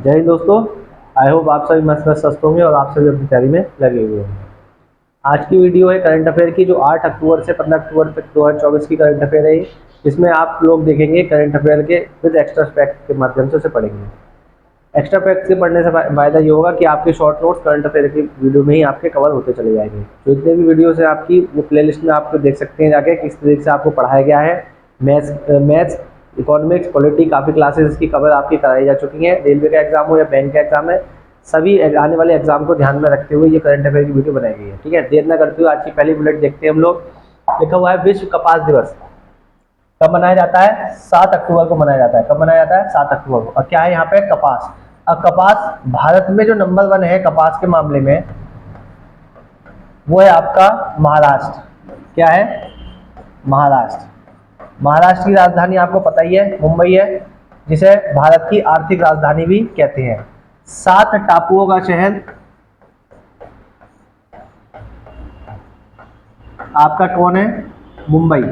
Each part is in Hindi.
जय हिंद दोस्तों। आई होप आप सभी मस्त मस्त स्वस्थ होंगे और आप सभी अपनी तैयारी में लगे हुए होंगे। आज की वीडियो है करंट अफेयर की, जो 8 अक्टूबर से 15 अक्टूबर तक 2024 की करंट अफेयर है। इसमें आप लोग देखेंगे करंट अफेयर के विद एक्स्ट्रा फैक्ट के माध्यम से उसे पढ़ेंगे। एक्स्ट्रा फैक्ट से पढ़ने से फायदा ये होगा कि आपके शॉर्ट नोट्स करंट अफेयर की वीडियो में ही आपके कवर होते चले जाएंगे। जो जितने भी वीडियोस हैं आपकी, वो प्ले लिस्ट में आपको देख सकते हैं जाके किस तरीके से आपको पढ़ाया गया है। मैथ्स, इकोनॉमिक्स, पॉलिटी, काफ़ी क्लासेस इसकी कवर आपकी कराई जा चुकी हैं। रेलवे का एग्जाम हो या बैंक का एग्जाम है, सभी आने वाले एग्जाम को ध्यान में रखते हुए ये करंट अफेयर की वीडियो बनाई गई है। ठीक है, देर न करते हुए आज की पहली बुलेट देखते हैं हम लोग। लिखा हुआ है विश्व कपास दिवस कब मनाया जाता है? 7 अक्टूबर को मनाया जाता है। कब मनाया जाता है? 7 अक्टूबर को। और क्या है यहाँ पे? कपास। अब कपास भारत में जो नंबर 1 है कपास के मामले में, वो है आपका महाराष्ट्र। क्या है? महाराष्ट्र। महाराष्ट्र की राजधानी आपको पता ही है, मुंबई है, जिसे भारत की आर्थिक राजधानी भी कहते हैं। 7 टापुओं का शहर आपका कौन है? मुंबई।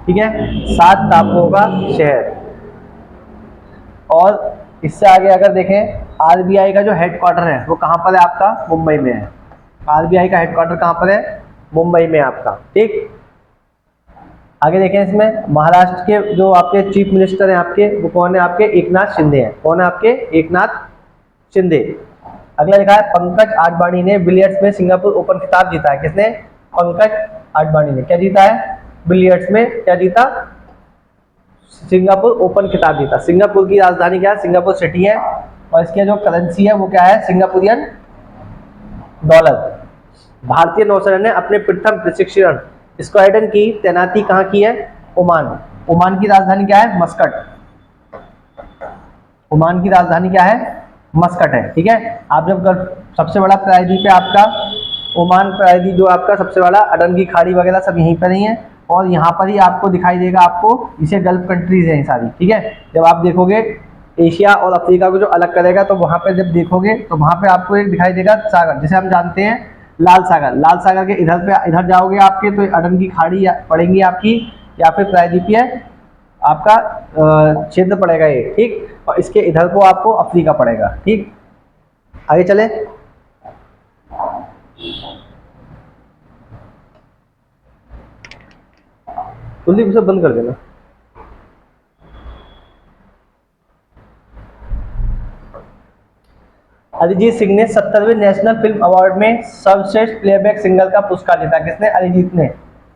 ठीक है, 7 टापुओं का शहर। और इससे आगे अगर देखें, आरबीआई का जो हेडक्वार्टर है वो कहाँ पर है आपका? मुंबई में है। आरबीआई का हेडक्वार्टर कहाँ पर है? मुंबई में आपका। ठीक, आगे देखें, इसमें महाराष्ट्र के जो आपके चीफ मिनिस्टर हैं आपके, वो कौन है आपके? एकनाथ शिंदे हैं। कौन है आपके? एकनाथ शिंदे। अगला लिखा है पंकज आडवाणी ने बिलियर्ड्स में सिंगापुर ओपन खिताब जीता है। किसने? पंकज आडवाणी ने क्या जीता है? बिलियर्ड्स में क्या जीता? सिंगापुर ओपन खिताब जीता। सिंगापुर की राजधानी क्या है? सिंगापुर सिटी है। और इसकी जो करेंसी है वो क्या है? Singaporean dollar. भारतीय नौसेना ने अपने प्रथम प्रशिक्षण स्क्वाड्रन की तैनाती कहाँ की है? ओमान। ओमान की राजधानी क्या है? मस्कट। ओमान की राजधानी क्या है? मस्कट है। ठीक है, आप जब सबसे बड़ा प्रायद्वीप है आपका ओमान प्रायद्वीप, जो आपका सबसे बड़ा, अडन की खाड़ी वगैरह सब यहीं पर ही है। और यहाँ पर ही आपको दिखाई देगा, आपको इसे गल्फ कंट्रीज हैं सारी। ठीक है, जब आप देखोगे एशिया और अफ्रीका को जो अलग करेगा, तो वहाँ पे जब देखोगे तो वहाँ पे आपको एक दिखाई देगा सागर, जिसे हम जानते हैं लाल सागर। लाल सागर के इधर जाओगे आपके तो अडन की खाड़ी पड़ेंगी आपकी, या फिर प्रायद्वीपीय आपका क्षेत्र पड़ेगा ये। ठीक, और इसके इधर को आपको अफ्रीका पड़ेगा। ठीक, आगे चले। जल्दी उसे बंद कर देना। अरिजीत सिंह ने 70वें नेशनल फिल्म अवार्ड में सर्वश्रेष्ठ प्लेबैक सिंगर का पुरस्कार जीता। किसने? अरिजीत ने।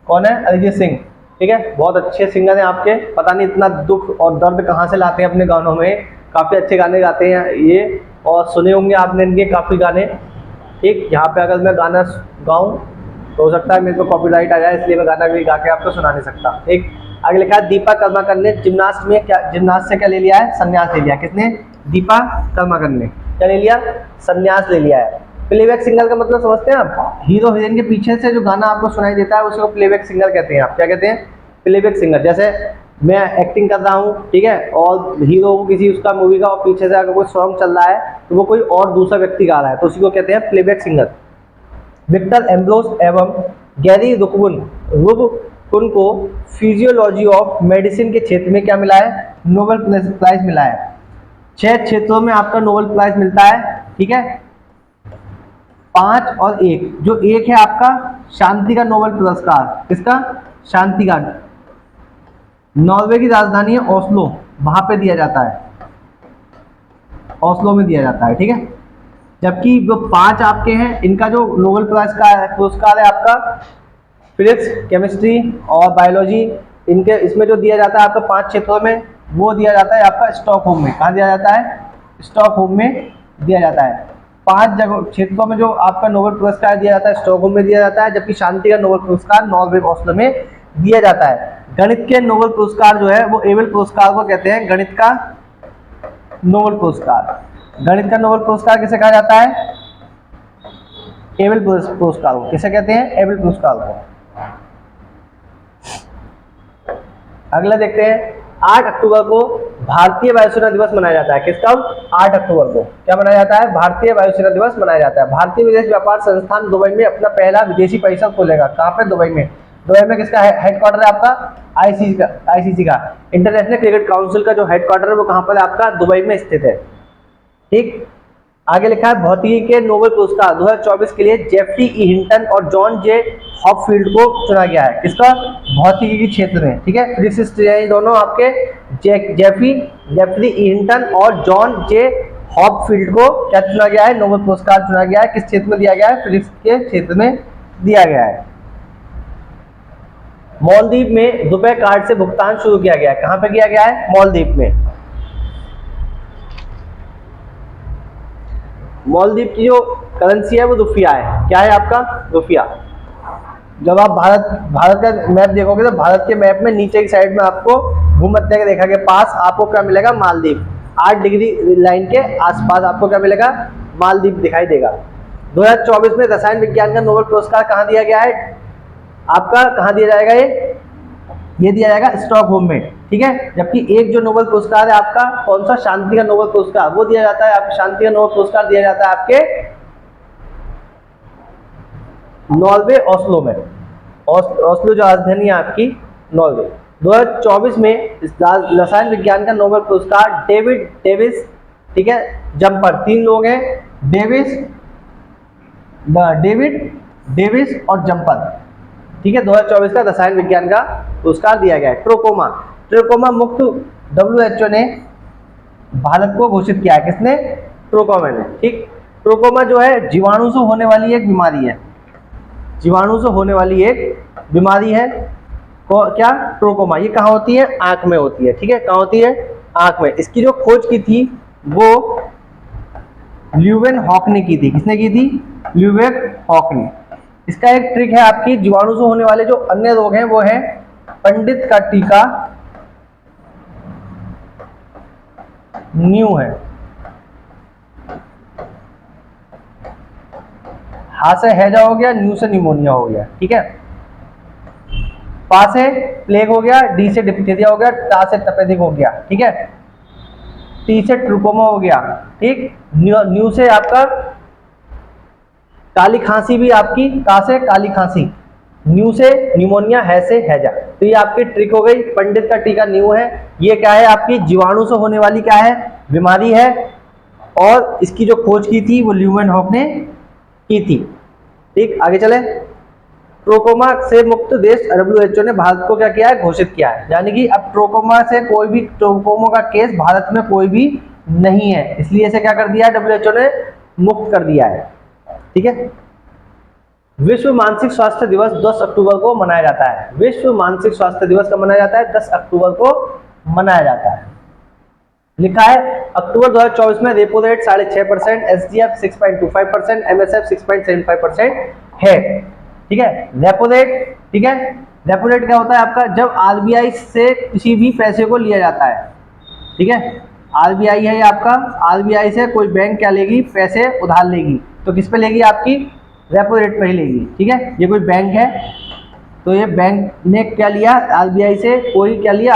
कौन है? अरिजीत सिंह। ठीक है, बहुत अच्छे सिंगर हैं आपके। पता नहीं इतना दुख और दर्द कहाँ से लाते हैं अपने गानों में। काफ़ी अच्छे गाने गाते हैं ये, और सुने होंगे आपने इनके काफ़ी गाने। ठीक, यहाँ पे अगर मैं गाना गाऊँ तो हो सकता है मेरे को कॉपीराइट आ जाए, इसलिए मैं गाना भी गा के आपको सुना नहीं सकता। ठीक, आगे लिखा है दीपा कर्माकर ने जिम्नास्ट से क्या ले लिया है? संन्यास ले लिया। किसने? दीपा कर्माकर ने क्या ले लिया? संन्यास ले लिया है। प्लेबैक सिंगर का मतलब समझते हैं आप? हीरो हीरोइन के पीछे से जो गाना आपको सुनाई देता है उसी को प्लेबैक सिंगर कहते हैं। आप क्या कहते हैं? Playback singer. जैसे मैं एक्टिंग कर रहा हूँ, ठीक है, और हीरो किसी उसका मूवी का, और पीछे से अगर कोई सॉन्ग चल रहा है तो वो कोई और दूसरा व्यक्ति गा रहा है, तो उसी को कहते हैं प्लेबैक सिंगर। विक्टर एम्ब्रोस एवं गैरी रुकवुन को फिजियोलॉजी ऑफ मेडिसिन के क्षेत्र में क्या मिला है? नोबेल प्राइज मिला है। 6 क्षेत्रों में आपका नोबेल प्राइज मिलता है। ठीक है, 5 और 1। जो 1 है आपका शांति का नोबेल पुरस्कार। किसका? शांति का। नॉर्वे की राजधानी है ओस्लो, वहां पे दिया जाता है, ओस्लो में दिया जाता है। ठीक है, जबकि जो 5 आपके हैं, इनका जो नोबेल पुरस्कार है आपका फिजिक्स, केमिस्ट्री और बायोलॉजी, इनके इसमें जो दिया जाता है आपका 5 क्षेत्रों में, वो दिया जाता है आपका स्टॉकहोम में। कहाँ दिया जाता है? स्टॉकहोम में दिया जाता है। 5 जगह क्षेत्रों में जो आपका नोबेल पुरस्कार दिया जाता है स्टॉकहोम में दिया जाता है, जबकि शांति का नोबेल पुरस्कार नॉर्वे ओस्लो में दिया जाता है। गणित के नोबेल पुरस्कार जो है वो एबेल पुरस्कार को कहते हैं। गणित का नोबेल पुरस्कार, गणित का नोबेल पुरस्कार किसे कहा जाता है? एबेल पुरस्कार को। किसे कहते हैं? एबेल पुरस्कार को। अगला देखते हैं, 8 अक्टूबर को भारतीय वायुसेना दिवस मनाया जाता है। किसका? 8 अक्टूबर को क्या मनाया जाता है? भारतीय वायुसेना दिवस मनाया जाता है। भारतीय विदेश व्यापार संस्थान दुबई में अपना पहला विदेशी परिसर खोलेगा। कहाँ पे? दुबई में। दुबई में किसका हेडक्वार्टर है आपका? आईसीसी का इंटरनेशनल क्रिकेट काउंसिल का जो हेडक्वार्टर है वो कहाँ पर है आपका? दुबई में स्थित है। ठीक। आगे लिखा है भौतिकी के नोबेल पुरस्कार 2024 के लिए जेफरी ई हिंटन और जॉन जे हॉपफील्ड को चुना गया है। किसका? भौतिकी के क्षेत्र में, ठीक है। फिजिसिस्ट ये दोनों आपके जेफरी ई हिंटन और जॉन जे हॉपफील्ड को क्या चुना गया है? नोबेल पुरस्कार चुना गया है। किस क्षेत्र में दिया गया है? फिजिक्स के क्षेत्र में दिया गया है। मालदीव में रुपए कार्ड से भुगतान शुरू किया गया है। कहां पे किया गया है? मालदीव में। मालदीव की जो करेंसी है वो रुपया है। क्या है आपका? रुपया। जब आप भारत का मैप देखोगे तो भारत के मैप में नीचे की साइड में आपको भूमध्य रेखा के पास आपको क्या मिलेगा? मालदीव। 8 डिग्री लाइन के आसपास आपको क्या मिलेगा? मालदीव दिखाई देगा। 2024 में रसायन विज्ञान का नोबेल पुरस्कार कहां दिया गया है? आपका कहां दिया जाएगा? ये दिया जाएगा स्टॉकहोम में, ठीक है। जबकि एक जो नोबेल पुरस्कार है आपका कौन सा? शांति का नोबेल पुरस्कार, वो दिया जाता है आपको, शांति का नोबेल पुरस्कार दिया जाता है आपके नॉर्वे, ओस्लो में। ओस्लो जो राजधानी है आपकी नॉर्वे। 2024 में रसायन विज्ञान का नोबेल पुरस्कार डेविड डेविस, ठीक है, जम्पर, 3 लोग हैं, डेविड डेविस और जम्पर, ठीक है। 2024 का रसायन विज्ञान का पुरस्कार दिया गया है। ट्रोकोमा मुक्त WHO ने भारत को घोषित किया है। किसने? ट्रोकोमा ने, ठीक। ट्रोकोमा जो है जीवाणु से होने वाली एक बीमारी है। जीवाणु से होने वाली एक बीमारी है क्या? ट्रोकोमा। ये कहाँ होती है? आंख में होती है, ठीक है। कहाँ होती है? आंख में। इसकी जो खोज की थी वो ल्यूवेन हॉक ने की थी। किसने की थी? ल्यूवेन हॉक ने। इसका एक ट्रिक है आपकी, जीवाणु से होने वाले जो अन्य रोग हैं वो है पंडित का टीका न्यू है। हा से हैजा हो गया, न्यू से निमोनिया हो गया, ठीक है। पा से प्लेग हो गया, डी से डिप्थीरिया हो गया, टा से तपेदिक हो गया, ठीक है। टी से ट्रूकोमा हो गया, ठीक। न्यू से आपका काली खांसी भी आपकी, का से काली खांसी, न्यू से निमोनिया, है से हैजा। तो ये आपकी ट्रिक हो गई। पंडित का टीका न्यू है। ये क्या है? आपकी जीवाणु से होने वाली क्या है? बीमारी है। और इसकी जो खोज की थी वो ल्यूवेन हॉक ने की थी, ठीक। आगे चले। ट्रोकोमा से मुक्त देश WHO ने भारत को क्या किया है? घोषित किया है। यानी कि अब ट्रोकोमा से कोई भी ट्रोकोमा का केस भारत में कोई भी नहीं है, इसलिए इसे क्या कर दिया है? WHO ने मुक्त कर दिया है, ठीक है। विश्व मानसिक स्वास्थ्य दिवस 10 अक्टूबर को मनाया जाता है। विश्व मानसिक स्वास्थ्य दिवस कब मनाया जाता है? 10 अक्टूबर को मनाया जाता है। लिखा है अक्टूबर 2024 में रेपो रेट 6.5%, SGF 6.25%, MSF 6.75% है, ठीक है। रेपो रेट, ठीक है। रेपो रेट क्या होता है आपका? जब RBI से किसी भी पैसे को लिया जाता है, ठीक है। RBI है ये आपका, RBI से कोई बैंक क्या लेगी? पैसे उधार लेगी, तो किस पे लेगी? आपकी रेपो रेट पे ही लेगी, ठीक है। ये कोई बैंक है तो ये बैंक ने क्या लिया? RBI से कोई क्या लिया?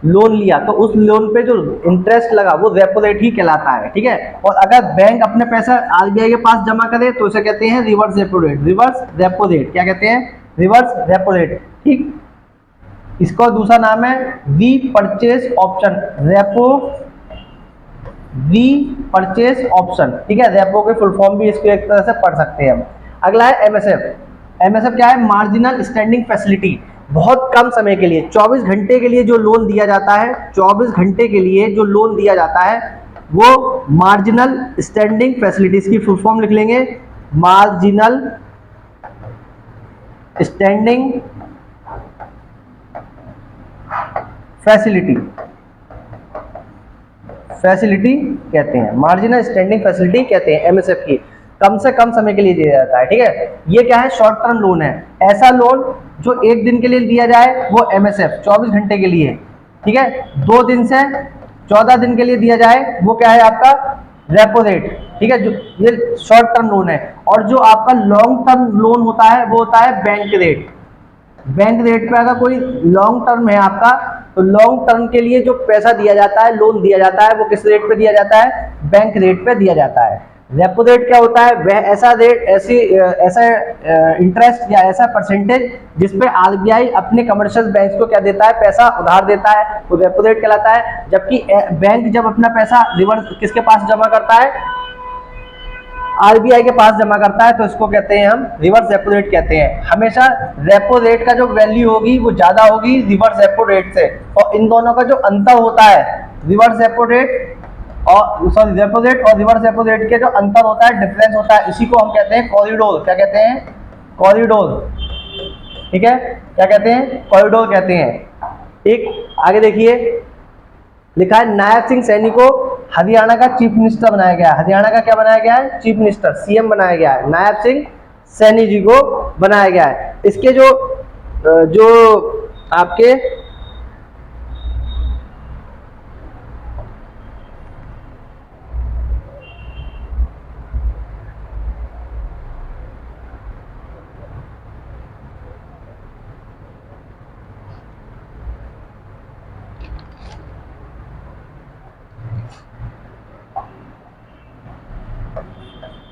लोन लिया, तो उस लोन पे जो इंटरेस्ट लगा वो रेपो रेट ही कहलाता है, ठीक है। और अगर बैंक अपने पैसा RBI के पास जमा करे तो उसे कहते हैं reverse repo rate. Reverse repo rate क्या कहते हैं? रिवर्स रेपो रेट, ठीक। इसका दूसरा नाम है repurchase option, repo repurchase option, ठीक है। रेपो के फुल फॉर्म भी इसको एक तरह से पढ़ सकते हैं हम। अगला है MSF। MSF क्या है? Marginal standing facility. बहुत कम समय के लिए, 24 घंटे के लिए जो लोन दिया जाता है, 24 घंटे के लिए जो लोन दिया जाता है वो मार्जिनल स्टैंडिंग फैसिलिटीज की फुल फॉर्म लिख लेंगे। मार्जिनल स्टैंडिंग फैसिलिटी कहते हैं, मार्जिनल स्टैंडिंग फैसिलिटी कहते हैं MSF की। कम से कम समय के लिए दिया जाता है, ठीक है। ये क्या है? शॉर्ट टर्म लोन है। ऐसा लोन जो 1 दिन के लिए दिया जाए वो MSF 24 घंटे के लिए, ठीक है। 2 दिन से 14 दिन के लिए दिया जाए वो क्या है? आपका रेपो रेट, ठीक है। जो ये शॉर्ट टर्म लोन है। और जो आपका लॉन्ग टर्म लोन होता है वो होता है बैंक रेट। बैंक रेट पे अगर कोई लॉन्ग टर्म है आपका, तो लॉन्ग टर्म के लिए जो पैसा दिया जाता है, लोन दिया जाता है, वो किस रेट पे दिया जाता है? बैंक रेट पे दिया जाता है। रेपो रेट क्या होता है? वह ऐसा रेट, ऐसा इंटरेस्ट या ऐसा परसेंटेज जिसपे आरबीआई अपने कमर्शियल बैंक को क्या देता है? पैसा उधार देता है, तो रेपो रेट कहलाता है। जबकि बैंक जब अपना पैसा रिवर्स किसके पास जमा करता है? आरबीआई के पास जमा करता है, तो इसको कहते हैं हम रिवर्स रेपो रेट कहते हैं। हमेशा रेपो रेट का जो वैल्यू होगी वो ज्यादा होगी रिवर्स रेपो रेट से, और इन दोनों का जो अंतर होता है, रिवर्स रेपो रेट और सॉरी रेपो रेट और रिवर्स रेपो रेट के जो अंतर होता है, डिफरेंस होता है, इसी को हम कहते हैं कॉरिडोर। क्या कहते हैं? कॉरिडोर। ठीक है, क्या कहते हैं? कॉरिडोर कहते हैं। एक आगे देखिए, लिखा है नायब सिंह सैनी को हरियाणा का चीफ मिनिस्टर बनाया गया है। हरियाणा का क्या बनाया गया है? चीफ मिनिस्टर, सीएम बनाया गया है। नायब सिंह सैनी जी को बनाया गया है। इसके जो आपके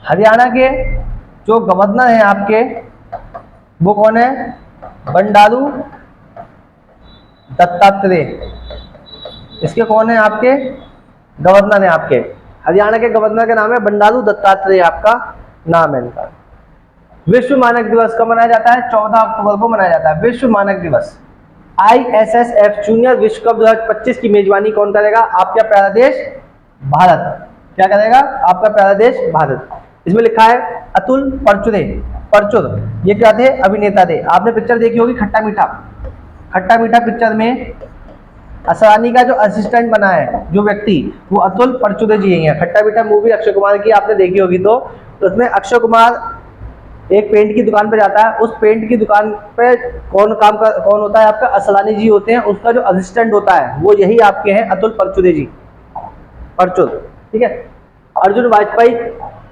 हरियाणा के जो गवर्नर हैं आपके, वो कौन है? बंडारू दत्तात्रेय। इसके कौन है? आपके गवर्नर है। आपके हरियाणा के गवर्नर का नाम है बंडारू दत्तात्रेय, आपका नाम है इनका। विश्व मानक दिवस कब मनाया जाता है? 14 अक्टूबर को मनाया जाता है विश्व मानक दिवस। ISSF जूनियर विश्व कप 2025 की मेजबानी कौन करेगा? आपका प्यारा देश भारत। क्या करेगा? आपका प्यारा देश भारत। इसमें लिखा है अतुल परचुरे, परचुर, ये क्या थे? अभिनेता थे। आपने पिक्चर देखी होगी खट्टा मीठा। खट्टा मीठा पिक्चर में असरानी का जो असिस्टेंट बना है जो व्यक्ति, वो अतुल परचुरे जी हैं। खट्टा मीठा मूवी अक्षय कुमार की आपने देखी होगी, तो उसमें अक्षय कुमार एक पेंट की दुकान पे जाता है। उस पेंट की दुकान पे कौन होता है? आपका असलानी जी होते हैं। उसका जो असिस्टेंट होता है वो यही आपके हैं, अतुल परचुरे जी, परचुर। ठीक है। अर्जुन वाजपेयी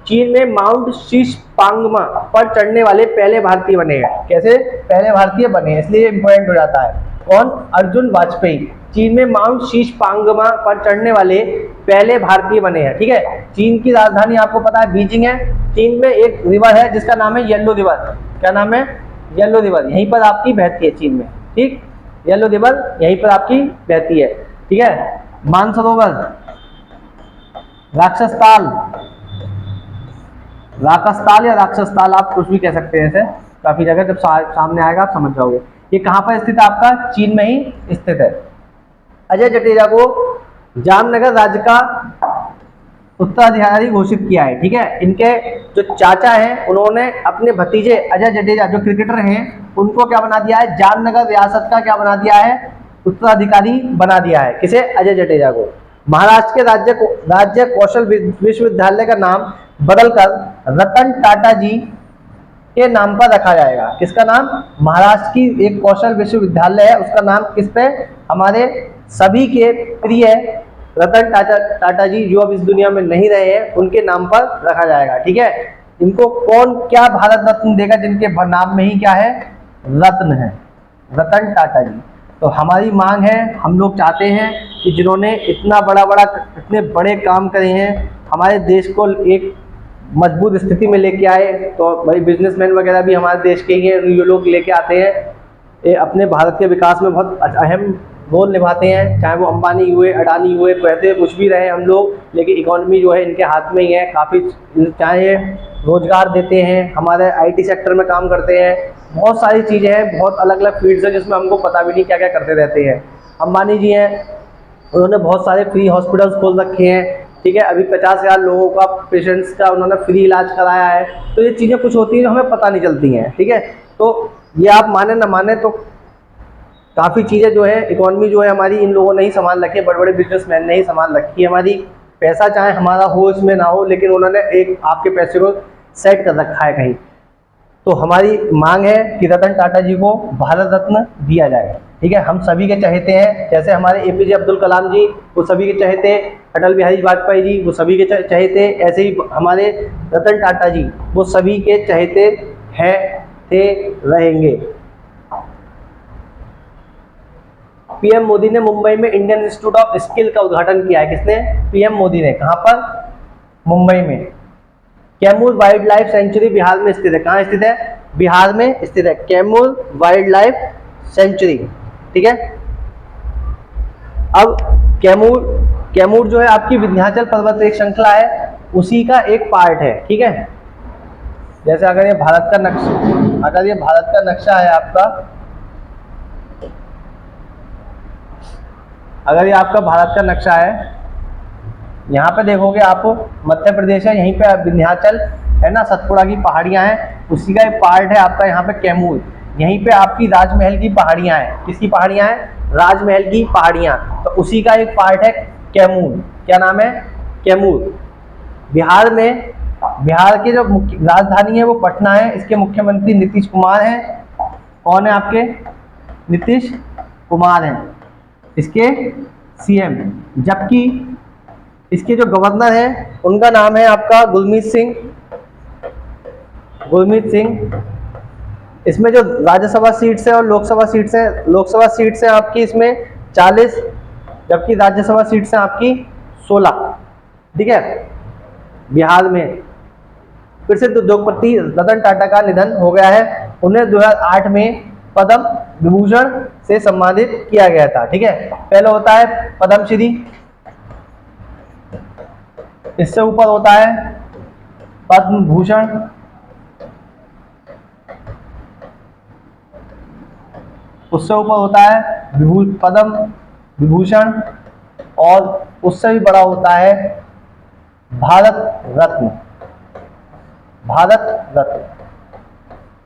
चीन में माउंट शीश पांगमा पर चढ़ने वाले पहले भारतीय बने हैं। कैसे? पहले भारतीय बने, इसलिए इंपॉर्टेंट हो जाता है। कौन? अर्जुन वाजपेयी चीन में माउंट शीश पांगमा पर चढ़ने वाले पहले भारतीय बने हैं। ठीक है। चीन की राजधानी आपको पता है बीजिंग है। चीन में एक रिवर है जिसका नाम है येलो रिवर। क्या नाम है? Yellow river. यहीं पर आपकी बहती है चीन में। ठीक, येलो रिवर यहीं पर आपकी बहती है। ठीक है। मानसरोवर, राक्षसताल, राकसताल या राक्षसताल, आप कुछ भी कह सकते हैं इसे। काफी जगह जब सामने आएगा आप समझ जाओगे। ये कहाँ पर स्थित है? आपका चीन में ही स्थित है। अजय जडेजा को जामनगर राज्य का उत्तराधिकारी घोषित किया है। ठीक है। इनके जो चाचा हैं उन्होंने अपने भतीजे अजय जडेजा जो क्रिकेटर हैं उनको क्या बना दिया है? जामनगर रियासत का क्या बना दिया है? उत्तराधिकारी बना दिया है। किसे? अजय जडेजा को। महाराष्ट्र के राज्य कौशल विश्वविद्यालय का नाम बदलकर रतन टाटा जी के नाम पर रखा जाएगा। किसका नाम? महाराष्ट्र की एक कौशल विश्वविद्यालय है, उसका नाम किस पे? हमारे सभी के प्रिय रतन टाटा जी जो अब इस दुनिया में नहीं रहे हैं, उनके नाम पर रखा जाएगा। ठीक है। इनको कौन क्या भारत रत्न देगा? जिनके नाम में ही क्या है? रत्न है, रतन टाटा जी। तो हमारी मांग है, हम लोग चाहते हैं कि जिन्होंने इतने बड़े काम करे हैं, हमारे देश को एक मजबूत स्थिति में लेके आए, तो भाई बिजनेसमैन वगैरह भी हमारे देश के ही हैं, ये लोग लेके आते हैं। ये अपने भारत के विकास में बहुत अहम रोल निभाते हैं। चाहे वो अंबानी हुए, अडानी हुए, कहते कुछ भी रहे हम लोग, लेकिन इकोनॉमी जो है इनके हाथ में ही है। काफ़ी चाहे रोजगार देते हैं, हमारे IT सेक्टर में काम करते हैं, बहुत सारी चीज़ें हैं, बहुत अलग अलग फील्ड्स हैं जिसमें हमको पता भी नहीं क्या क्या करते रहते हैं। अंबानी जी हैं, उन्होंने बहुत सारे फ्री हॉस्पिटल्स खोल रखे हैं। ठीक है। अभी 50,000 लोगों का पेशेंट्स का उन्होंने फ्री इलाज कराया है। तो ये चीज़ें कुछ होती हैं जो हमें पता नहीं चलती हैं। ठीक है। तो ये आप माने ना माने, तो काफ़ी चीज़ें जो है इकोनॉमी जो है हमारी इन लोगों ने ही संभाल रखी है, बड़े बड़े बिजनेसमैन ने ही संभाल रखी है हमारी। पैसा चाहे हमारा हो इसमें ना हो, लेकिन उन्होंने एक आपके पैसे को सेट कर रखा है कहीं। तो हमारी मांग है कि रतन टाटा जी को भारत रत्न दिया जाए। ठीक है। हम सभी के चहेते हैं, जैसे हमारे APJ अब्दुल कलाम जी वो सभी के चहेते, अटल बिहारी वाजपेयी जी वो सभी के चहेते, ऐसे ही हमारे रतन टाटा जी वो सभी के चहेते हैं, थे, रहेंगे। PM मोदी ने मुंबई में इंडियन इंस्टीट्यूट ऑफ स्किल का उद्घाटन किया है। किसने? PM मोदी ने। कहाँ पर? मुंबई में। Kaimur wild life sanctuary Bihar में स्थित है। कहाँ स्थित है? बिहार में स्थित है, कैमूर वाइल्ड लाइफ सेंचुरी। ठीक है। अब कैमूर जो है आपकी विंध्याचल पर्वत एक श्रृंखला है, उसी का एक पार्ट है। ठीक है। जैसे अगर ये भारत का नक्शा है आपका, अगर ये आपका भारत का नक्शा है, यहाँ पे देखोगे आप मध्य प्रदेश है, यहीं पे विंध्याचल है ना, सतपुड़ा की पहाड़ियाँ हैं, उसी का एक पार्ट है आपका यहाँ पे कैमूर। यहीं पे आपकी राजमहल की पहाड़ियाँ हैं। किसकी पहाड़ियाँ हैं? राजमहल की पहाड़ियाँ। तो उसी का एक पार्ट है कैमूर। क्या नाम है? कैमूर। बिहार की जो मुख्य राजधानी है वो पटना है। इसके मुख्यमंत्री नीतीश कुमार हैं। कौन है आपके? नीतीश कुमार हैं इसके सीएम। जबकि इसके जो गवर्नर हैं उनका नाम है आपका गुरमीत सिंह। इसमें जो राज्यसभा सीट्स है और लोकसभा सीट्स है आपकी इसमें 40, जबकि राज्यसभा सीट्स हैं आपकी 16। ठीक है। बिहार में फिर से उद्योगपति रतन टाटा का निधन हो गया है। उन्हें 2008 में पद्म विभूषण से सम्मानित किया गया था। ठीक है। पहले होता है पद्मश्री, इससे ऊपर होता है पद्म भूषण, उससे ऊपर होता है पद्म विभूषण, और उससे भी बड़ा होता है भारत रत्न।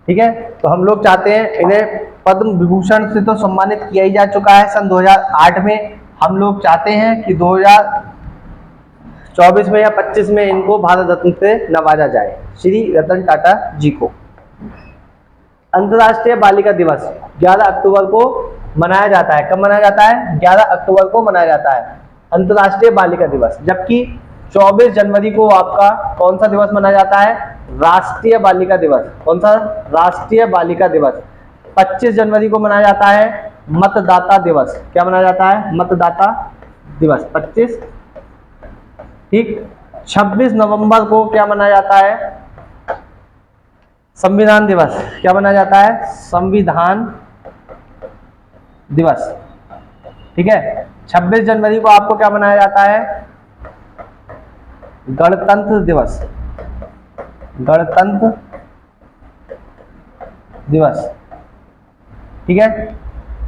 ठीक है। तो हम लोग चाहते हैं इन्हें पद्म विभूषण से तो सम्मानित किया ही जा चुका है सन 2008 में। हम लोग चाहते हैं कि 2024 में या 25 में इनको भारत रत्न से नवाजा जाए, श्री रतन टाटा जी को। अंतर्राष्ट्रीय बालिका दिवस 11 अक्टूबर को मनाया जाता है। कब मनाया जाता है? 11 अक्टूबर को मनाया जाता है अंतर्राष्ट्रीय बालिका दिवस। जबकि 24 जनवरी को आपका कौन सा दिवस मनाया जाता है? राष्ट्रीय बालिका दिवस। कौन सा? राष्ट्रीय बालिका दिवस। 25 जनवरी को मनाया जाता है मतदाता दिवस। क्या मनाया जाता है? मतदाता दिवस 25। ठीक। 26 नवंबर को क्या मनाया जाता है? संविधान दिवस। क्या मनाया जाता है? संविधान दिवस। ठीक है। 26 जनवरी को आपको क्या मनाया जाता है? गणतंत्र दिवस। ठीक है।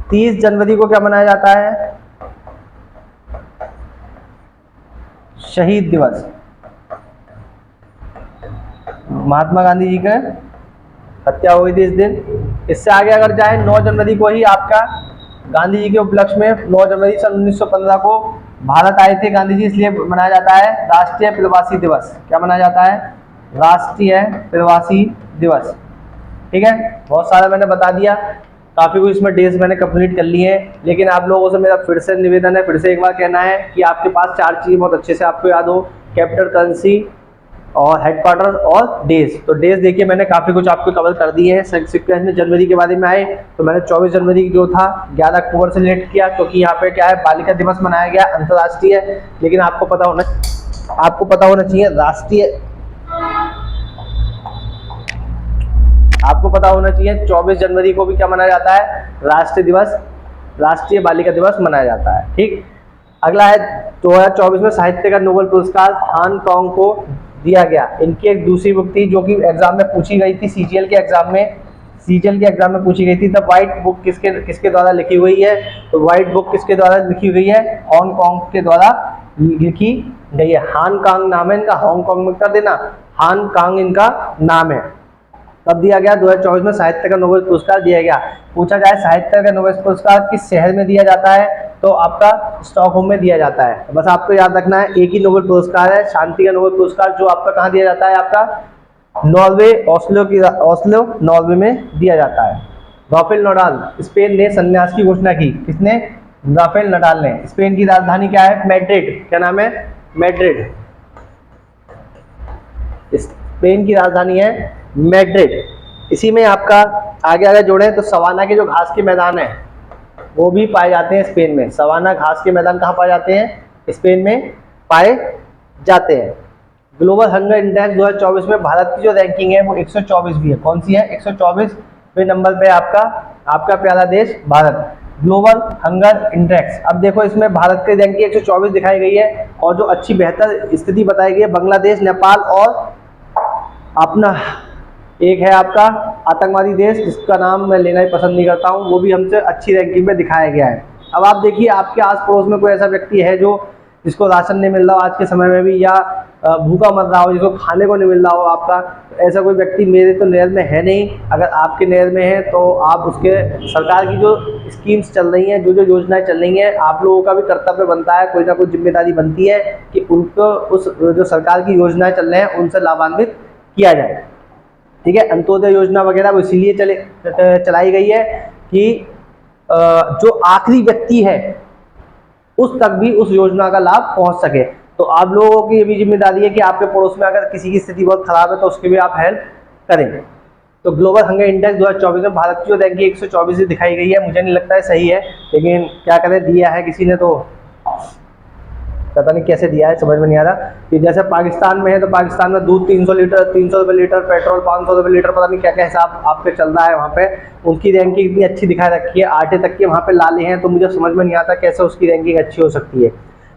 30 जनवरी को क्या मनाया जाता है? शहीद दिवस। महात्मा गांधी जी का हत्या हुई थी इस दिन। इससे आगे अगर जाए 9 जनवरी को ही आपका गांधी जी के उपलक्ष्य में 9 जनवरी सन 1915 को भारत आए थे गांधी जी, इसलिए मनाया जाता है राष्ट्रीय प्रवासी दिवस। क्या मनाया जाता है? राष्ट्रीय प्रवासी दिवस। ठीक है। बहुत सारा मैंने बता दिया, काफ़ी कुछ इसमें डेज मैंने कंप्लीट कर लिए हैं। लेकिन आप लोगों से मेरा फिर से निवेदन है, फिर से एक बार कहना है कि आपके पास 4 चीज़ बहुत अच्छे से आपको याद हो, कैपिटल करेंसी और हेडक्वार्टर और डेज। तो डेज देखिए मैंने काफ़ी कुछ आपको कवर कर दिए हैं। सिक्वेंस में जनवरी के बारे में आए तो मैंने 24 जनवरी जो था 11 अक्टूबर से रिलेट किया, क्योंकि यहाँ पे क्या है, बालिका दिवस मनाया गया अंतर्राष्ट्रीय। लेकिन आपको पता होना चाहिए राष्ट्रीय, आपको पता होना चाहिए 24 जनवरी को भी क्या मनाया जाता है? राष्ट्रीय बालिका दिवस मनाया जाता है। ठीक। अगला है 2024 में साहित्य का नोबेल पुरस्कार हांगकांग को दिया गया। इनकी एक दूसरी बुक थी जो कि एग्जाम में पूछी गई थी, सीजीएल के एग्जाम में पूछी गई थी। द व्हाइट बुक किसके द्वारा लिखी हुई है? तो व्हाइट बुक किसके द्वारा लिखी गई है? हांगकांग के द्वारा लिखी गई है। हांगकांग नाम है इनका, हांगकांग में कर देना, हांगकांग इनका नाम है। तब दिया गया 2024 में साहित्य का नोबेल पुरस्कार दिया गया। पूछा जाए साहित्य का नोबेल पुरस्कार किस शहर में दिया जाता है? तो आपका स्टॉकहोम में दिया जाता है। बस आपको याद रखना है, एक ही नोबेल पुरस्कार है, शांति का नोबेल पुरस्कार, जो आपका कहाँ दिया जाता है? आपका नॉर्वे, ओस्लो नॉर्वे में दिया जाता है। राफेल नडाल, स्पेन ने संन्यास की घोषणा की। किसने? राफेल नडाल ने। स्पेन की राजधानी क्या है? मैड्रिड। क्या नाम है? मैड्रिड। स्पेन की राजधानी है मैड्रिड। इसी में आपका आगे जोड़ें तो सवाना के जो घास के मैदान है वो भी पाए जाते हैं स्पेन में। सवाना घास के मैदान कहाँ पाए जाते हैं? स्पेन में पाए जाते हैं। ग्लोबल हंगर इंडेक्स 2024 में भारत की जो रैंकिंग है वो 124 भी है। कौन सी है? 124वें नंबर पे आपका प्यारा देश भारत, ग्लोबल हंगर इंडेक्स। अब देखो इसमें भारत की रैंकिंग 124 दिखाई गई है, और जो अच्छी बेहतर स्थिति बताई गई है बांग्लादेश, नेपाल और अपना एक है आपका आतंकवादी देश जिसका नाम मैं लेना ही पसंद नहीं करता हूँ, वो भी हमसे अच्छी रैंकिंग में दिखाया गया है। अब आप देखिए आपके आस पड़ोस में कोई ऐसा व्यक्ति है जो जिसको राशन नहीं मिल रहा हो आज के समय में भी, या भूखा मर रहा हो, जिसको खाने को नहीं मिल रहा हो आपका, ऐसा कोई व्यक्ति मेरे तो नहर में है नहीं। अगर आपके नहर में है तो आप उसके सरकार की जो स्कीम्स चल रही हैं, जो जो योजनाएं चल रही हैं, आप लोगों का भी कर्तव्य बनता है, कोई ना कोई जिम्मेदारी बनती है कि उनको उस जो सरकार की योजनाएं चल रहे हैं उनसे लाभान्वित किया जाए। ठीक है, अंत्योदय योजना वगैरह वो इसीलिए चलाई गई है कि जो आखिरी व्यक्ति है उस तक भी उस योजना का लाभ पहुंच सके। तो आप लोगों की ये भी जिम्मेदारी है कि आपके पड़ोस में अगर किसी की स्थिति बहुत खराब है तो उसकी भी आप हेल्प करें। तो ग्लोबल हंगर इंडेक्स 2024 में भारत की जो रैंकिंग 124 दिखाई गई है, मुझे नहीं लगता है सही है, लेकिन क्या करें, दिया है किसी ने तो पता नहीं कैसे दिया है, समझ में नहीं आ रहा। कि जैसे पाकिस्तान में है तो पाकिस्तान में दूध 300 लीटर 300 रुपये लीटर, पेट्रोल 500 रुपये लीटर, पता नहीं क्या क्या हिसाब आप पे चल रहा है वहाँ पे। उनकी रैंकिंग इतनी अच्छी दिखा रखी है, आटे तक के वहाँ पे लाले हैं, तो मुझे समझ में नहीं आता कैसे उसकी रैंकिंग अच्छी हो सकती है।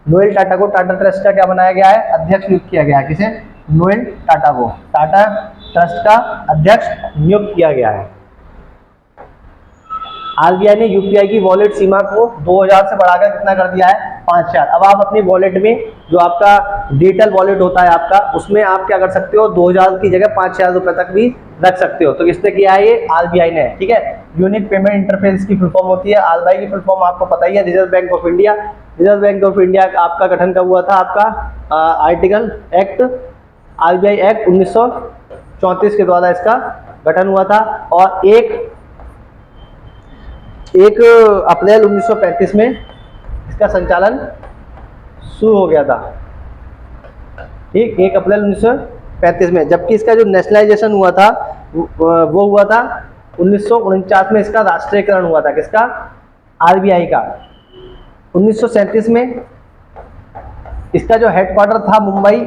नोएल टाटा को टाटा ट्रस्ट का क्या बनाया गया है? अध्यक्ष नियुक्त किया गया है। किसे? नोएल टाटा को टाटा ट्रस्ट का अध्यक्ष नियुक्त किया गया है। आरबीआई ने यूपीआई की वॉलेट सीमा को 2000 से बढ़ाकर कितना कर दिया है? 5000। अब आप अपनी वॉलेट में जो आपका डिजिटल वॉलेट होता है आपका, उसमें आप क्या कर सकते हो, 2000 की जगह 5000 रुपए तक भी रख सकते हो। तो किसने किया है? ये आरबीआई ने। ठीक है, यूनिक पेमेंट इंटरफेस की फुल फॉर्म होती है। आरबीआई की फुल फॉर्म आपको पता ही है, reserve bank of India. Reserve bank of India आपका गठन कब हुआ था? आपका आर्टिकल एक्ट आरबीआई एक्ट 1934 के द्वारा इसका गठन हुआ था, और 1 अप्रैल 1935 में इसका संचालन शुरू हो गया था। ठीक, 1 अप्रैल 1935 में। जबकि इसका जो नेशनलाइजेशन हुआ था वो हुआ था 1949 में। इसका राष्ट्रीयकरण हुआ था किसका? आरबीआई का। 1937 में इसका जो हेडक्वार्टर था मुंबई,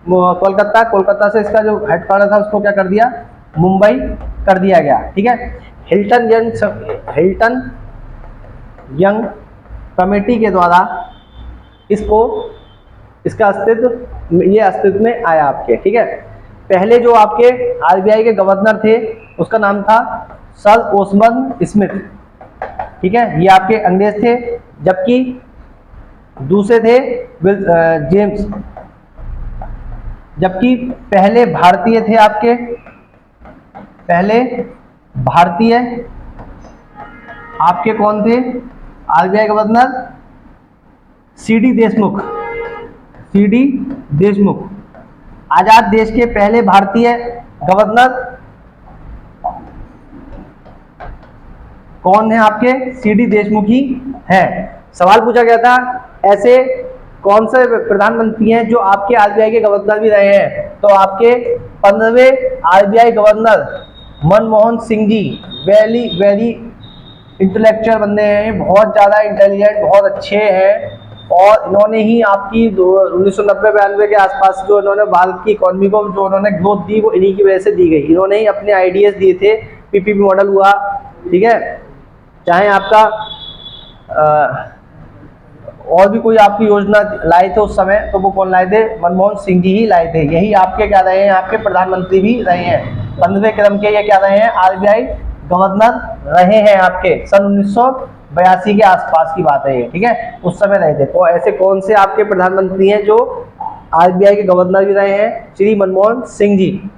कोलकाता से इसका जो हेडक्वार्टर था उसको क्या कर दिया? मुंबई कर दिया गया। ठीक है, हिल्टन यंग कमेटी के द्वारा इसका अस्तित्व में आया आपके। ठीक है, पहले जो आपके आरबीआई के गवर्नर थे उसका नाम था सर ओस्बर्न स्मिथ। ठीक है, ये आपके अंग्रेज थे, जबकि दूसरे थे जेम्स, जबकि पहले भारतीय थे आपके, पहले भारतीय आपके कौन थे? RBI governor C D Deshmukh. आजाद देश के पहले भारतीय गवर्नर कौन है आपके? सीडी देशमुख ही है। सवाल पूछा गया था ऐसे कौन से प्रधानमंत्री हैं जो आपके आरबीआई के गवर्नर भी रहे हैं? तो आपके 15वें RBI governor Manmohan Singh ji very intellectual बंदे हैं, बहुत ज़्यादा इंटेलिजेंट, बहुत अच्छे हैं, और इन्होंने ही आपकी 1990-92 के आसपास जो इन्होंने भारत की इकोनॉमी को जो उन्होंने ग्रोथ दी वो इन्हीं की वजह से दी गई। इन्होंने ही अपने आइडियाज़ दिए थे, पीपीपी मॉडल हुआ। ठीक है, चाहे आपका और भी कोई आपकी योजना लाए थे उस समय, तो वो कौन लाए थे? मनमोहन सिंह जी ही लाए थे। यही आपके क्या रहे हैं? आपके प्रधानमंत्री भी रहे हैं। 15वें क्रम के ये क्या रहे हैं? आरबीआई गवर्नर रहे हैं आपके सन 1982 के आसपास की बात है ये। ठीक है, उस समय रहे थे। तो ऐसे कौन से आपके प्रधानमंत्री हैं जो आरबीआई के गवर्नर भी रहे हैं? श्री मनमोहन सिंह जी।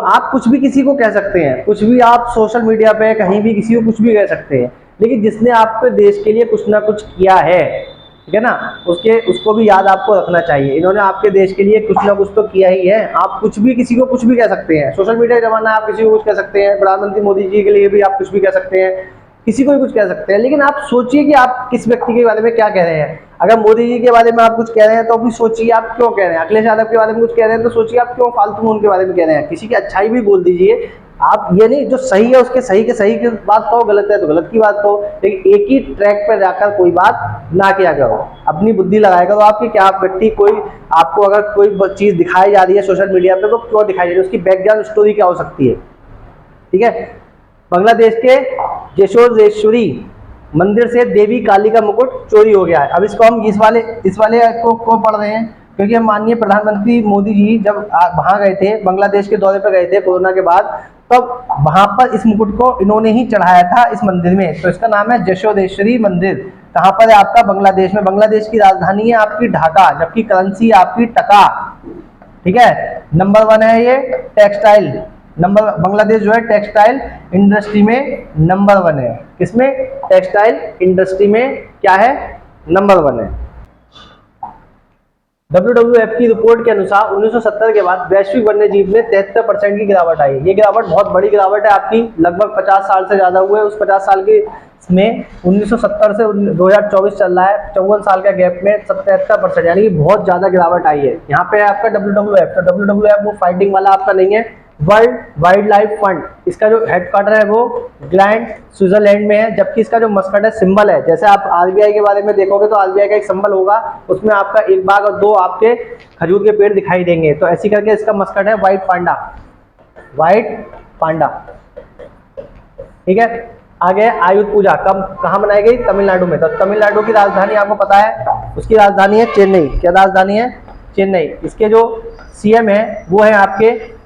आप कुछ भी किसी को कह सकते हैं, कुछ भी आप सोशल मीडिया पे कहीं भी किसी को कुछ भी कह सकते हैं, लेकिन जिसने आपके देश के लिए कुछ ना कुछ किया है, ठीक है ना, उसको भी याद आपको रखना चाहिए। इन्होंने आपके देश के लिए कुछ ना कुछ तो किया ही है। आप कुछ भी किसी को कुछ भी कह सकते हैं, सोशल मीडिया का जमाना, आप किसी को कुछ कह सकते हैं। प्रधानमंत्री मोदी जी के लिए भी आप कुछ भी कह सकते हैं, किसी को भी कुछ कह सकते हैं, लेकिन आप सोचिए कि आप किस व्यक्ति के बारे में क्या कह रहे हैं। अगर मोदी जी के बारे में आप कुछ कह रहे हैं तो भी सोचिए आप क्यों कह रहे हैं, अखिलेश यादव के बारे में कुछ कह रहे हैं तो सोचिए आप क्यों फालतू में उनके बारे में कह रहे हैं। किसी की अच्छाई भी बोल दीजिए आप, ये नहीं जो सही है उसके सही के सही की बात कहो, गलत है तो गलत की बात कहो, लेकिन एक ही ट्रैक पर जाकर कोई बात ना किया करो। अपनी बुद्धि लगाया करो आपकी, क्या आप व्यक्ति कोई आपको अगर कोई चीज़ दिखाई जा रही है सोशल मीडिया पे तो क्यों दिखाई जा रही है, उसकी बैकग्राउंड स्टोरी क्या हो सकती है। ठीक है, बांग्लादेश के जशोरेश्वरी मंदिर से देवी काली का मुकुट चोरी हो गया है। अब इसको हम इस वाले को पढ़ रहे हैं क्योंकि हम माननीय प्रधानमंत्री मोदी जी जब वहाँ गए थे, बांग्लादेश के दौरे पर गए थे कोरोना के बाद, तब वहाँ पर इस मुकुट को इन्होंने ही चढ़ाया था इस मंदिर में। तो इसका नाम है जशोरेश्वरी मंदिर। कहाँ पर है आपका, बांग्लादेश में। बांग्लादेश की राजधानी है आपकी ढाका, जबकि करेंसी आपकी टका। ठीक है, नंबर 1 है ये टेक्सटाइल, बांग्लादेश जो है टेक्सटाइल इंडस्ट्री में नंबर 1 है। किसमें, टेक्सटाइल इंडस्ट्री में क्या है, नंबर 1 है। WWF की रिपोर्ट के अनुसार 1970 के बाद वैश्विक वन्य जीव में 73% की गिरावट आई। ये गिरावट बहुत बड़ी गिरावट है आपकी, लगभग 50 साल से ज्यादा हुए। उस 50 साल के में 1970 से 2024 चल रहा है, 54 साल का गैप में 77%, यानी कि बहुत ज्यादा गिरावट आई है। यहाँ पे है आपका WWF। तो WWF वो फाइटिंग वाला आपका नहीं है, वर्ल्ड वाइल्ड लाइफ फंड। इसका जो हेडक्वार्टर है वो ग्लैंड स्विट्जरलैंड में है, जबकि इसका जो मस्कट है, सिंबल है, जैसे आप RBI के बारे में देखोगे तो RBI का एक सिंबल होगा, उसमें आपका एक बाघ और 2 आपके खजूर के पेड़ दिखाई देंगे। तो ऐसी करके इसका मस्कट है व्हाइट पांडा, व्हाइट पांडा। ठीक है, आगे आयुध पूजा कब कहाँ मनाई गई, तमिलनाडु में। तो तमिलनाडु की राजधानी आपको पता है, उसकी राजधानी है चेन्नई। क्या राजधानी है, चेन्नई। इसके जो CM है वो है आपके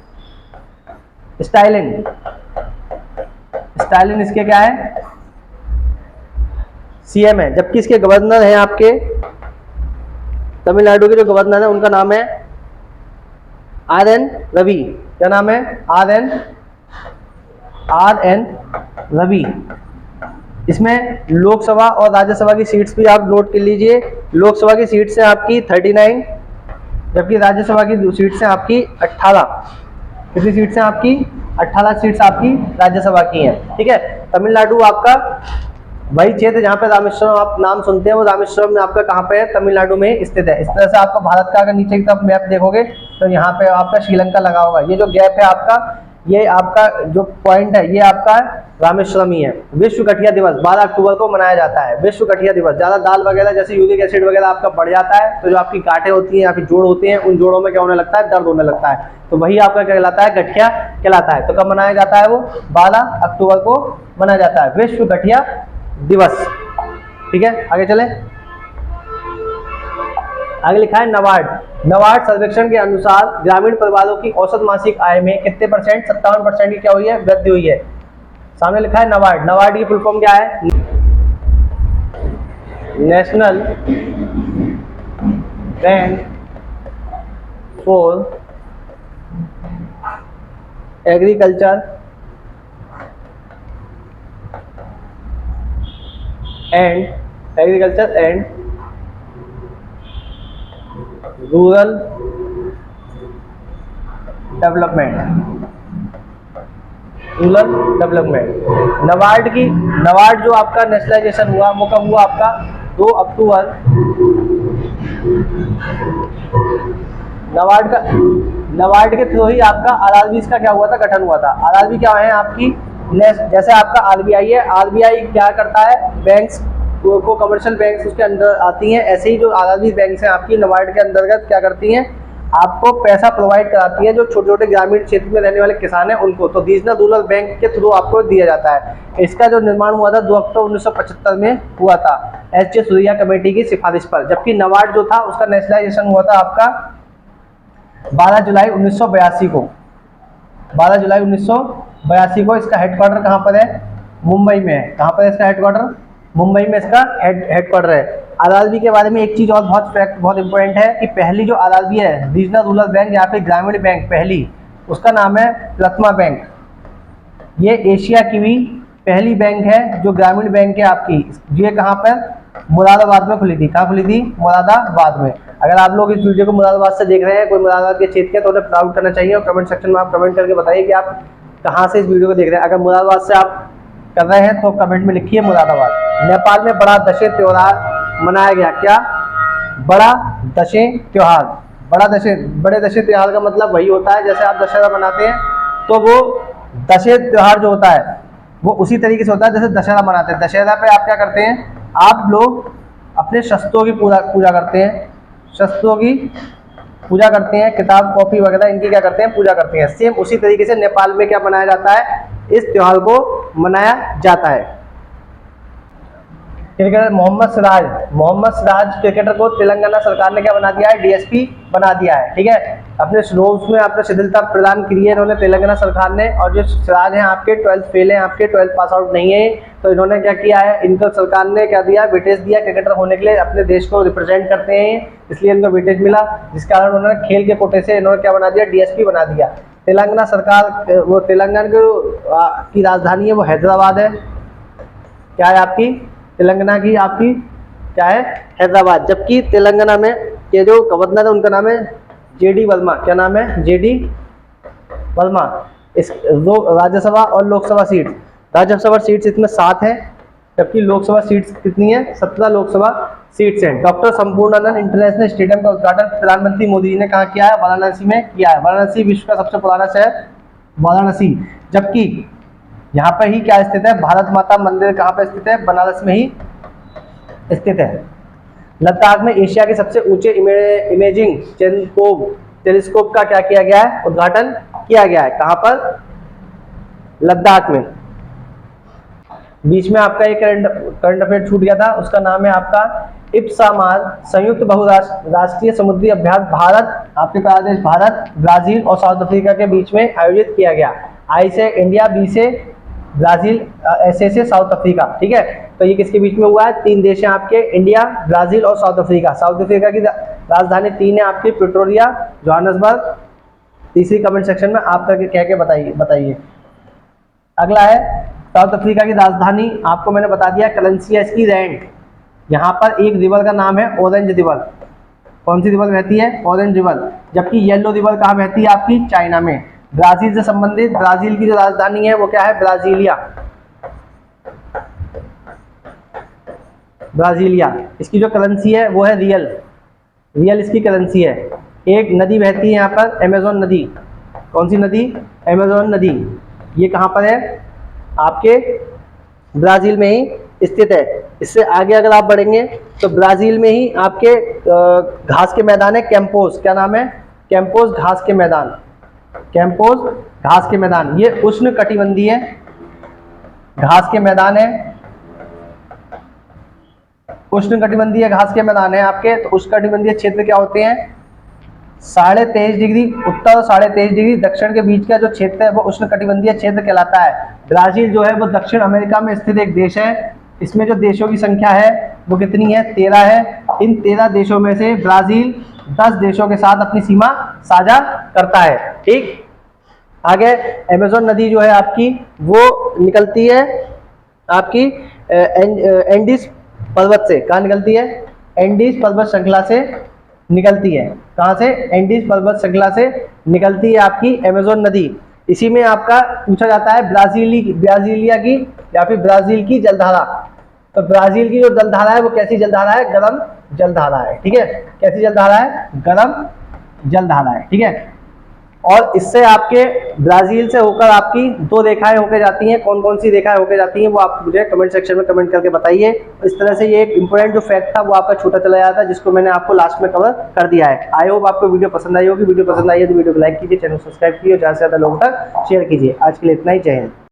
स्टालिन। स्टालिन इसके क्या है, CM है, जबकि इसके गवर्नर हैं आपके, तमिलनाडु के जो गवर्नर है उनका नाम है RN रवि। क्या नाम है, RN रवि। इसमें लोकसभा और राज्यसभा की सीट्स भी आप नोट कर लीजिए। लोकसभा की सीट्स है आपकी 39, जबकि राज्यसभा की सीट्स है आपकी 18। कितनी सीट्स हैं आपकी, 18 सीट्स आपकी राज्यसभा की हैं। ठीक है, तमिलनाडु आपका वही क्षेत्र जहाँ पे रामेश्वरम आप नाम सुनते हैं, वो रामेश्वरम में आपका कहाँ पे है, तमिलनाडु में स्थित है। इस तरह से आपका भारत का अगर नीचे की तरफ मैप देखोगे तो यहाँ पे आपका श्रीलंका लगा होगा। ये जो गैप है आपका, ये आपका जो पॉइंट है, ये आपका रामेश्वरम ही है। विश्व गठिया दिवस 12 अक्टूबर को मनाया जाता है। विश्व गठिया दिवस, ज्यादा दाल वगैरह जैसे यूरिक एसिड वगैरह आपका बढ़ जाता है तो जो आपकी गांठें होती हैं या फिर जोड़ होते हैं, उन जोड़ों में क्या होने लगता है, दर्द होने लगता है, तो वही आपका क्या कहलाता है, गठिया कहलाता है। तो कब मनाया जाता है वो, 12 अक्टूबर को मनाया जाता है विश्व गठिया दिवस। ठीक है, आगे चले। आगे लिखा है नबार्ड। नबार्ड सर्वेक्षण के अनुसार ग्रामीण परिवारों की औसत मासिक आय में कितने %, 57% की क्या हुई है, वृद्धि हुई है। सामने लिखा है नबार्ड। नबार्ड की फुल फॉर्म क्या है, national bank for agriculture and rural development. NABARD जो आपका नेशनलाइजेशन हुआ वो कब हुआ आपका, 2 अक्टूबर। नबार्ड के थ्रू ही आपका RRBs का क्या हुआ था, गठन हुआ था। RRB क्या है आपकी, जैसे आपका RBI है, RBI क्या करता है, बैंक्स को कमर्शियल बैंक्स उसके अंदर आती हैं, ऐसे ही जो RRB बैंक्स हैं आपकी नबार्ड के अंतर्गत क्या करती हैं, आपको पैसा प्रोवाइड कराती है जो छोटे छोटे ग्रामीण क्षेत्र में रहने वाले किसान हैं उनको। तो रीजनल रूरल बैंक के थ्रू आपको दिया जाता है। इसका जो निर्माण हुआ था 2 अक्टूबर 1975 में हुआ था HJ सूर्या कमेटी की सिफारिश पर, जबकि नबार्ड जो था उसका नेशनलाइजेशन हुआ था आपका 12 जुलाई 1982 को। 12 जुलाई 1982 को। इसका हेडक्वार्टर कहाँ पर है, मुंबई में है। कहाँ पर है इसका हेडक्वार्टर, मुंबई में इसका हेडक्वार्टर है। RRB के बारे में एक चीज और बहुत फैक्ट बहुत इंपॉर्टेंट है कि पहली जो RRB है, रीजनल रूरल बैंक या फिर ग्रामीण बैंक, पहली उसका नाम है प्रथमा बैंक। ये एशिया की भी पहली बैंक है जो ग्रामीण बैंक है आपकी। ये कहाँ पर, मुरादाबाद में खुली थी। कहाँ खुली थी, मुरादाबाद में। अगर आप लोग इस वीडियो को मुरादाबाद से देख रहे हैं, कोई मुरादाबाद के क्षेत्र के, तो उन्हें प्राउड करना चाहिए और कमेंट सेक्शन में आप कमेंट करके बताइए कि आप कहाँ से इस वीडियो को देख रहे हैं। अगर मुरादाबाद से आप कर रहे हैं तो कमेंट में लिखिए मुरादाबाद। नेपाल में बड़ा दशहरा त्योहार मनाया गया। क्या, बड़ा दशें त्योहार। बड़े दशें त्योहार का मतलब वही होता है, जैसे आप दशहरा मनाते हैं तो वो दशें त्योहार जो होता है वो उसी तरीके से होता है जैसे दशहरा मनाते हैं। दशहरा पे आप क्या करते हैं, आप लोग अपने शस्त्रों की पूजा करते हैं, शस्त्रों की पूजा करते हैं, किताब कॉपी वगैरह इनकी क्या करते हैं, पूजा करते हैं। सेम उसी तरीके से नेपाल में क्या मनाया जाता है, इस त्योहार को मनाया जाता है। क्रिकेटर मोहम्मद सिराज क्रिकेटर को तेलंगाना सरकार ने क्या बना दिया है, डीएसपी बना दिया है। ठीक है, अपने रूल्स में आपने शिथिलता प्रदान की है इन्होंने तेलंगाना सरकार ने। और जो सिराज हैं आपके 12th फेल हैं, आपके 12th पास आउट नहीं है, तो इन्होंने क्या किया है, इनको सरकार ने क्या दिया, वेटेज दिया क्रिकेटर होने के लिए, अपने देश को रिप्रेजेंट करते हैं इसलिए इनको वेटेज मिला, जिस कारण उन्होंने खेल के कोटे से इन्होंने क्या बना दिया, डीएसपी बना दिया। तेलंगाना सरकार, वो तेलंगाना की राजधानी है वो हैदराबाद है। क्या है आपकी तेलंगाना की, आपकी क्या है, हैदराबाद। जबकि तेलंगाना में ये जो गवर्नर है उनका नाम है जेडी वर्मा। क्या नाम है, जेडी वर्मा। इस राज्यसभा और लोकसभा सीट, राज्यसभा सीट्स इसमें 7 है, जबकि लोकसभा सीट्स कितनी है, 17 लोकसभा सीट्स हैं। डॉक्टर संपूर्णानंद इंटरनेशनल स्टेडियम का उद्घाटन प्रधानमंत्री मोदी जी ने कहाँ किया है, वाराणसी में किया है। वाराणसी विश्व का सबसे पुराना शहर वाराणसी। जबकि यहाँ पर ही क्या स्थित है, भारत माता मंदिर कहाँ पे स्थित है, बनारस में ही स्थित है। लद्दाख में एशिया के सबसे ऊंचे इमेजिंग टेलीस्कोप का क्या किया गया है, उद्घाटन किया गया है। कहाँ पर, लद्दाख में। बीच में आपका एक करंट अफेयर छूट गया था, उसका नाम है आपका इप्सामार संयुक्त बहुराष्ट्रीय समुद्री अभ्यास भारत, आपके प्रदेश भारत, ब्राजील और साउथ अफ्रीका के बीच में आयोजित किया गया। आई से इंडिया, बी से ब्राजील, ऐसे से साउथ अफ्रीका। ठीक है, तो ये किसके बीच में हुआ है, 3 देश हैं आपके, इंडिया, ब्राजील और साउथ अफ्रीका। साउथ अफ्रीका की राजधानी 3 है आपकी, प्रिटोरिया, जोहान्सबर्ग। तीसरी कमेंट सेक्शन में आप करके कह के बताइए। अगला है साउथ अफ्रीका की राजधानी, आपको मैंने बता दिया करेंसी है इसकी रैंड। यहाँ पर एक रिवर का नाम है ऑरेंज रिवर। कौन सी रिवर बहती है, ऑरेंज रिवर। जबकि येलो रिवर कहाँ बहती है आपकी, चाइना में। ब्राजील से संबंधित, ब्राजील की जो राजधानी है वो क्या है, ब्राजीलिया। इसकी जो करेंसी है वो है रियल इसकी करेंसी है। एक नदी बहती है यहाँ पर, अमेज़न नदी। कौन सी नदी, अमेज़न नदी। ये कहाँ पर है, आपके ब्राजील में ही स्थित है। इससे आगे अगर आप बढ़ेंगे तो ब्राजील में ही आपके घास के मैदान है, कैंपोस। क्या नाम है, कैंपोस घास के मैदान, कैंपोस घास के मैदान। ये उष्ण कटिबंधीय घास के मैदान है, उष्ण कटिबंधीय घास के मैदान है आपके। तो उष्ण कटिबंधीय क्षेत्र क्या होते हैं, 23.5 डिग्री उत्तर और 23.5 डिग्री दक्षिण के बीच का जो क्षेत्र है वो उष्ण कटिबंधीय क्षेत्र कहलाता है। ब्राजील जो है वो दक्षिण अमेरिका में स्थित एक देश है। इसमें जो देशों की संख्या है वो कितनी है, 13 है। इन 13 देशों में से ब्राजील 10 देशों के साथ अपनी सीमा साझा करता है। ठीक, आगे अमेज़न नदी जो है आपकी वो निकलती है आपकी एंडीज पर्वत से। कहाँ निकलती है, एंडीज पर्वत श्रृंखला से निकलती है। कहाँ से, एंडीज पर्वत श्रृंखला से निकलती है आपकी अमेज़न नदी। इसी में आपका पूछा जाता है ब्राजीलिया की या फिर ब्राजील की जलधारा। तो ब्राजील की जो जलधारा है वो कैसी जलधारा है, गर्म जलधारा है। ठीक है, कैसी जलधारा है, गर्म जलधारा है। ठीक है, और इससे आपके ब्राजील से होकर आपकी 2 रेखाएं होकर जाती हैं। कौन कौन सी रेखाएं होकर जाती हैं वो आप मुझे कमेंट सेक्शन में कमेंट करके बताइए। इस तरह से ये एक इंपॉर्टेंट जो फैक्ट था वो आपका छूटा चला जाता है, जिसको मैंने आपको लास्ट में कवर कर दिया है। आई होप आपको वीडियो पसंद आई होगी। वीडियो पसंद आई है तो वीडियो को लाइक कीजिए, चैनल सब्सक्राइब कीजिए और ज़्यादा से ज़्यादा लोगों तक शेयर कीजिए। आज के लिए इतना ही, जय हिंद।